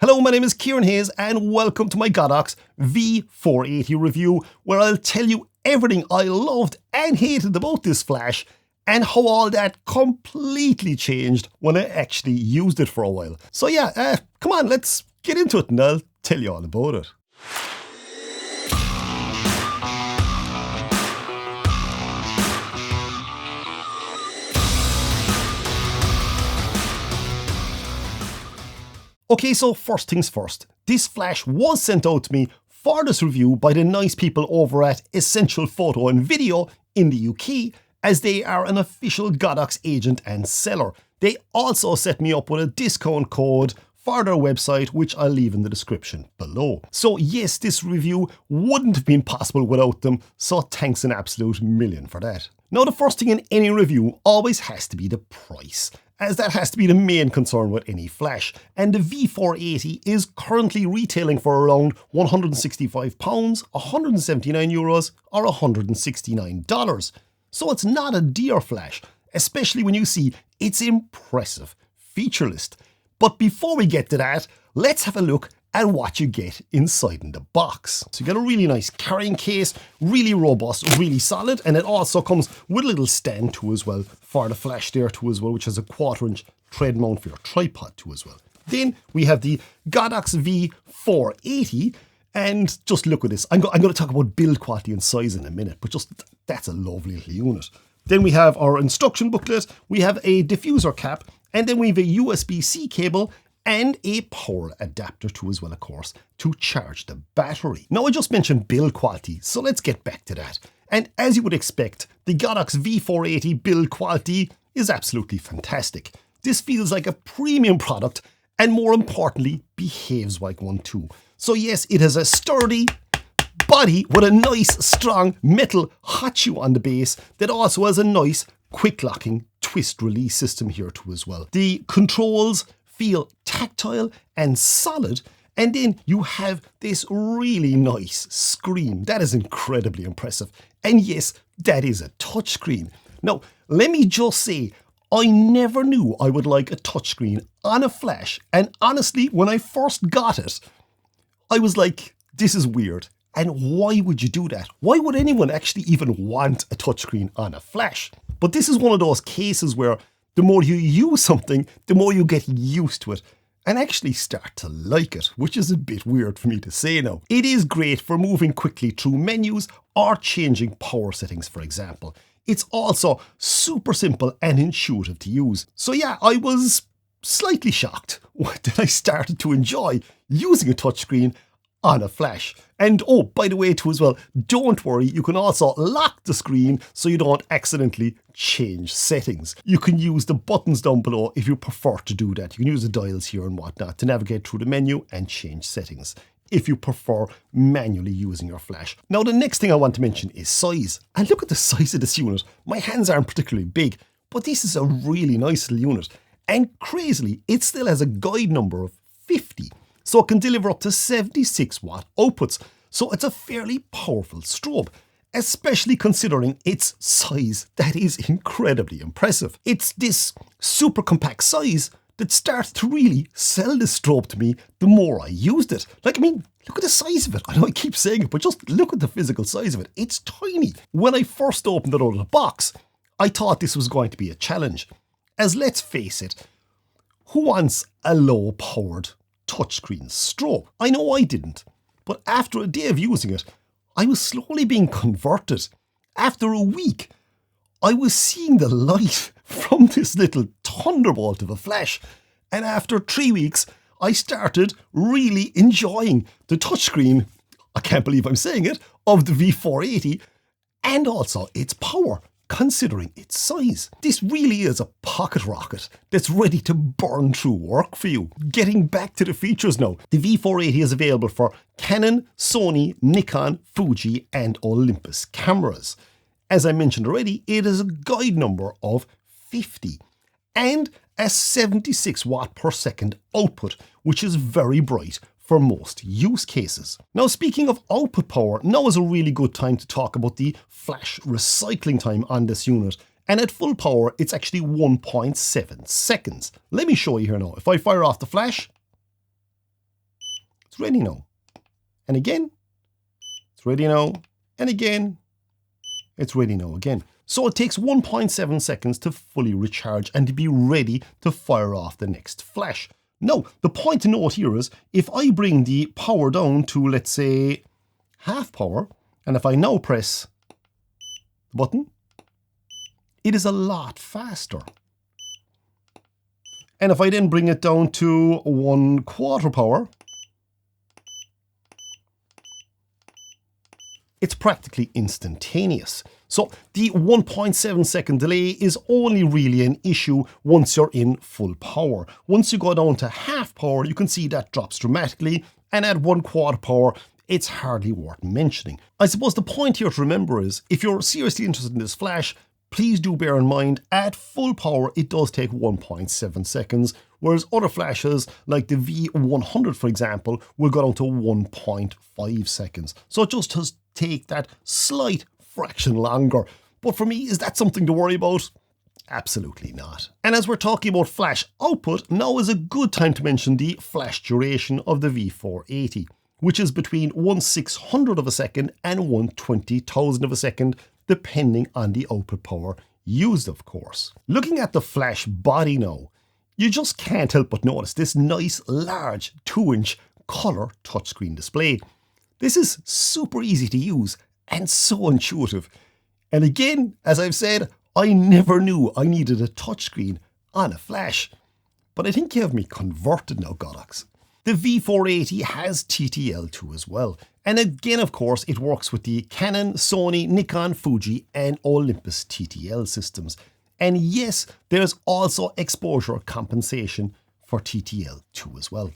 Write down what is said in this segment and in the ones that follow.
Hello, my name is Kieran Hayes and welcome to my Godox V480 review, where I'll tell you everything I loved and hated about this flash and how all that completely changed when I actually used it for a while. So yeah, come on, let's get into it and I'll tell you all about it. Okay, so first things first, this flash was sent out to me for this review by the nice people over at Essential Photo and Video in the UK, as they are an official Godox agent and seller. They also set me up with a discount code for their website, which I'll leave in the description below. So yes, this review wouldn't have been possible without them, so thanks an absolute million for that. Now, the first thing in any review always has to be the price, as that has to be the main concern with any flash, and the V480 is currently retailing for around £165, €179 or $169. So it's not a dear flash, especially when you see its impressive feature list. But before we get to that, let's have a look at what you get inside in the box. So you get a really nice carrying case, really robust, really solid, and it also comes with a little stand too as well for the flash there too as well, which has a 1/4" thread mount for your tripod too as well. Then we have the Godox V480, and just look at this. I'm going to talk about build quality and size in a minute, but just that's a lovely little unit. Then we have our instruction booklet, we have a diffuser cap, and then we have a USB-C cable and a power adapter too as well, of course, to charge the battery. Now, I just mentioned build quality, so let's get back to that. And as you would expect, the Godox V480 build quality is absolutely fantastic. This feels like a premium product and, more importantly, behaves like one too. So yes, it has a sturdy body with a nice strong metal hot shoe on the base that also has a nice quick locking twist release system here too as well. The controls feel tactile and solid, and then you have this really nice screen that is incredibly impressive. And yes, that is a touchscreen. Now, let me just say, I never knew I would like a touchscreen on a flash, and honestly, when I first got it, I was like, this is weird. And why would you do that? Why would anyone actually even want a touchscreen on a flash? But this is one of those cases where the more you use something, the more you get used to it and actually start to like it, which is a bit weird for me to say now. It is great for moving quickly through menus or changing power settings, for example. It's also super simple and intuitive to use. So yeah, I was slightly shocked that I started to enjoy using a touchscreen on a flash. And oh, by the way too as well, don't worry, you can also lock the screen so you don't accidentally change settings. You can use the buttons down below if you prefer to do that. You can use the dials here and whatnot to navigate through the menu and change settings if you prefer manually using your flash. Now, the next thing I want to mention is size. And look at the size of this unit. My hands aren't particularly big, but this is a really nice little unit. And crazily, it still has a guide number of 50. So it can deliver up to 76 watt outputs. So it's a fairly powerful strobe, especially considering its size. That is incredibly impressive. It's this super compact size that starts to really sell this strobe to me the more I used it. Like, I mean, look at the size of it. I know I keep saying it, but just look at the physical size of it. It's tiny. When I first opened it out of the box, I thought this was going to be a challenge. As let's face it, who wants a low-powered touchscreen strobe? I know I didn't, but after a day of using it, I was slowly being converted. After a week, I was seeing the light from this little thunderbolt of a flash, and after 3 weeks, I started really enjoying the touchscreen, I can't believe I'm saying it, of the V480, and also its power, considering its size. This really is a pocket rocket that's ready to burn through work for you. Getting back to the features now, the V480 is available for Canon, Sony, Nikon, Fuji and Olympus cameras. As I mentioned already, it is a guide number of 50 and a 76 watt per second output, which is very bright for most use cases. Now, speaking of output power, now is a really good time to talk about the flash recycling time on this unit. And at full power, it's actually 1.7 seconds. Let me show you here now. If I fire off the flash, It's ready now. And again, it's ready now. And again, it's ready now again. So it takes 1.7 seconds to fully recharge and to be ready to fire off the next flash. Now, the point to note here is if I bring the power down to, let's say, half power, and if I now press the button, it is a lot faster. And if I then bring it down to 1/4 power, it's practically instantaneous. So the 1.7 second delay is only really an issue once you're in full power. Once you go down to half power, you can see that drops dramatically, and at 1/4 power, it's hardly worth mentioning. I suppose the point here to remember is, if you're seriously interested in this flash, please do bear in mind, at full power, it does take 1.7 seconds, whereas other flashes, like the V100, for example, will go down to 1.5 seconds. So it just does take that slight fraction longer. But for me, is that something to worry about? Absolutely not. And as we're talking about flash output, now is a good time to mention the flash duration of the V480, which is between 1/600 of a second and 1/20,000 of a second, depending on the output power used, of course. Looking at the flash body now, you just can't help but notice this nice, large 2-inch colour touchscreen display. This is super easy to use and so intuitive. And again, as I've said, I never knew I needed a touchscreen on a flash. But I think you have me converted now, Godox. The V480 has TTL2 as well. And again, of course, it works with the Canon, Sony, Nikon, Fuji and Olympus TTL systems. And yes, there's also exposure compensation for TTL2 as well.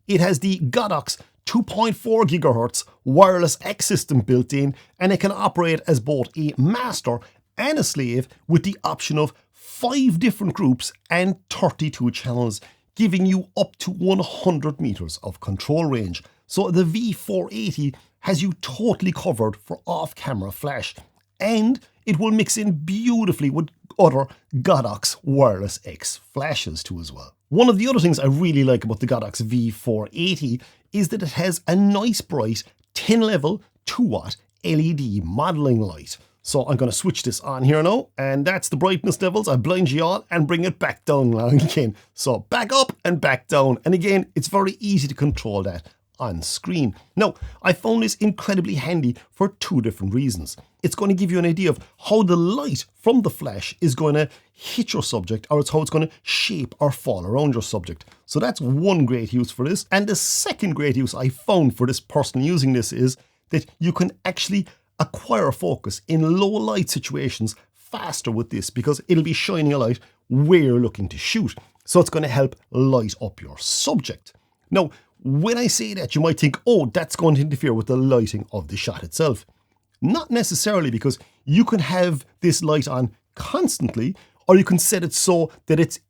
It has the Godox 2.4 GHz wireless X system built in, and it can operate as both a master and a slave with the option of 5 different groups and 32 channels, giving you up to 100 meters of control range. So the V480 has you totally covered for off-camera flash, and it will mix in beautifully with other Godox wireless X flashes too as well. One of the other things I really like about the Godox V480 is that it has a nice bright 10 level 2-watt LED modelling light. So I'm going to switch this on here now, and that's the brightness levels. I blind you all and bring it back down again. So back up and back down. And again, it's very easy to control that on screen. Now, I found this incredibly handy for 2 different reasons. It's going to give you an idea of how the light from the flash is going to hit your subject, or it's how it's going to shape or fall around your subject. So that's one great use for this. And the second great use I found for this person using this is that you can actually acquire focus in low light situations faster with this, because it'll be shining a light where you're looking to shoot. So it's going to help light up your subject. Now, when I say that, you might think, oh, that's going to interfere with the lighting of the shot itself. Not necessarily, because you can have this light on constantly, or you can set it so that it's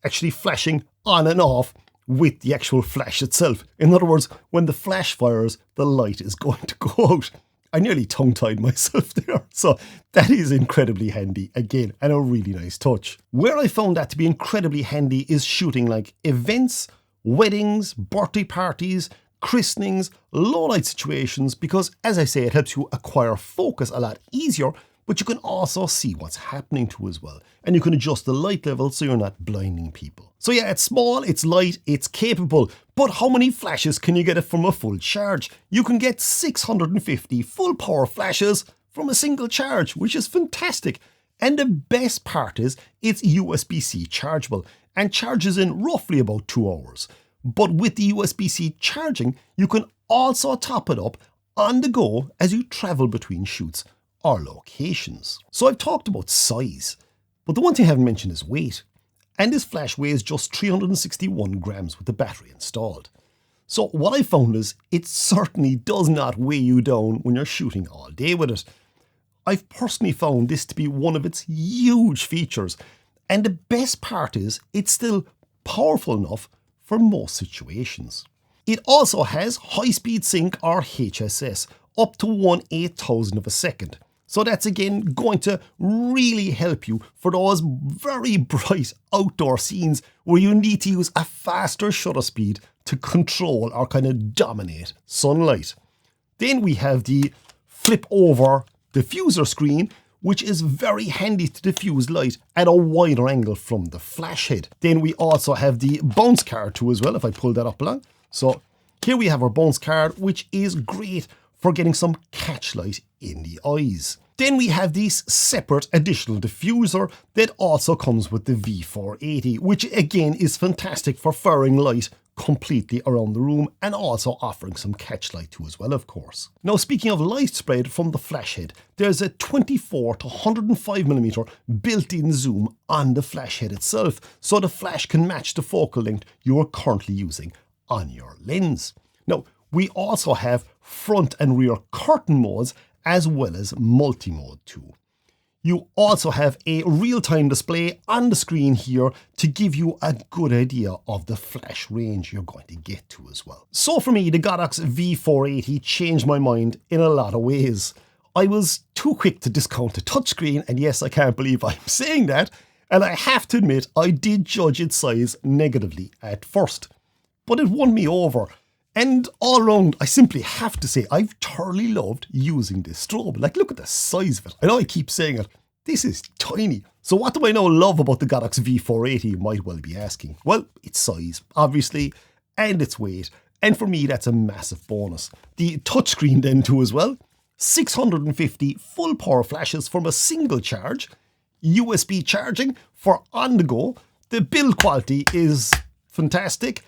actually flashing on and off with the actual flash itself. In other words, when the flash fires, the light is going to go out. I nearly tongue-tied myself there. So that is incredibly handy, again, and a really nice touch. Where I found that to be incredibly handy is shooting like events, weddings, birthday parties, christenings, low light situations, because as I say, it helps you acquire focus a lot easier, but you can also see what's happening too as well. And you can adjust the light level so you're not blinding people. So yeah, it's small, it's light, it's capable, but how many flashes can you get from a full charge? You can get 650 full power flashes from a single charge, which is fantastic. And the best part is it's USB-C chargeable and charges in roughly about 2 hours. But with the USB-C charging, you can also top it up on the go as you travel between shoots or locations. So I've talked about size, but the one thing I haven't mentioned is weight. And this flash weighs just 361 grams with the battery installed. So what I found is it certainly does not weigh you down when you're shooting all day with it. I've personally found this to be one of its huge features. And the best part is it's still powerful enough for most situations. It also has high-speed sync or HSS up to 1/8000 of a second. So that's again going to really help you for those very bright outdoor scenes where you need to use a faster shutter speed to control or kind of dominate sunlight. Then we have the flip over diffuser screen, which is very handy to diffuse light at a wider angle from the flash head. Then we also have the bounce card too as well, if I pull that up along. So here we have our bounce card, which is great for getting some catch light in the eyes. Then we have this separate additional diffuser that also comes with the V480, which again is fantastic for firing light completely around the room and also offering some catch light too as well, of course. Now, speaking of light spread from the flash head, there's a 24 to 105mm built-in zoom on the flash head itself, so the flash can match the focal length you are currently using on your lens. Now, we also have front and rear curtain modes as well as multi-mode too. You also have a real-time display on the screen here to give you a good idea of the flash range you're going to get to as well. So for me, the Godox V480 changed my mind in a lot of ways. I was too quick to discount the touchscreen, and yes, I can't believe I'm saying that, and I have to admit I did judge its size negatively at first. But it won me over. And all around, I simply have to say, I've thoroughly loved using this strobe. Like, look at the size of it. I know I keep saying it. This is tiny. So what do I now love about the Godox V480, you might well be asking? Well, its size, obviously, and its weight. And for me, that's a massive bonus. The touchscreen then too as well. 650 full power flashes from a single charge. USB charging for on the go. The build quality is fantastic.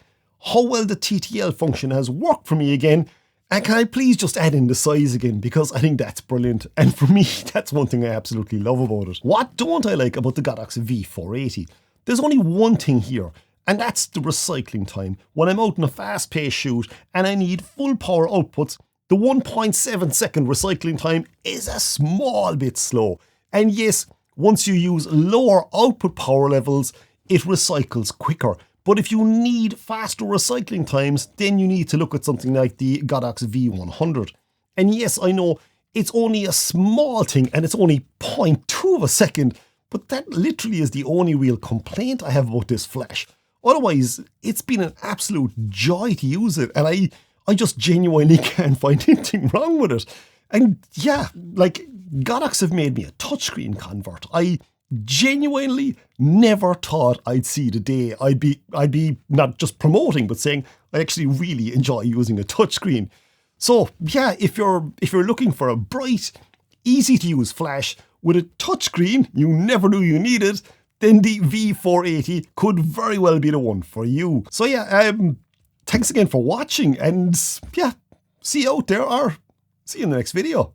How well the TTL function has worked for me again. And can I please just add in the size again, because I think that's brilliant. And for me, that's one thing I absolutely love about it. What don't I like about the Godox V480? There's only one thing here, and that's the recycling time. When I'm out in a fast-paced shoot and I need full power outputs, the 1.7 second recycling time is a small bit slow. And yes, once you use lower output power levels, it recycles quicker. But if you need faster recycling times, then you need to look at something like the Godox V100. And yes, I know it's only a small thing and it's only 0.2 of a second, but that literally is the only real complaint I have about this flash. Otherwise, it's been an absolute joy to use it, and I just genuinely can't find anything wrong with it. And yeah, like, Godox have made me a touchscreen convert. I genuinely never thought I'd see the day I'd be not just promoting, but saying I actually really enjoy using a touchscreen. So yeah, if you're looking for a bright, easy to use flash with a touchscreen you never knew you needed, then the V480 could very well be the one for you. So yeah, thanks again for watching, and yeah, see you out there, or see you in the next video.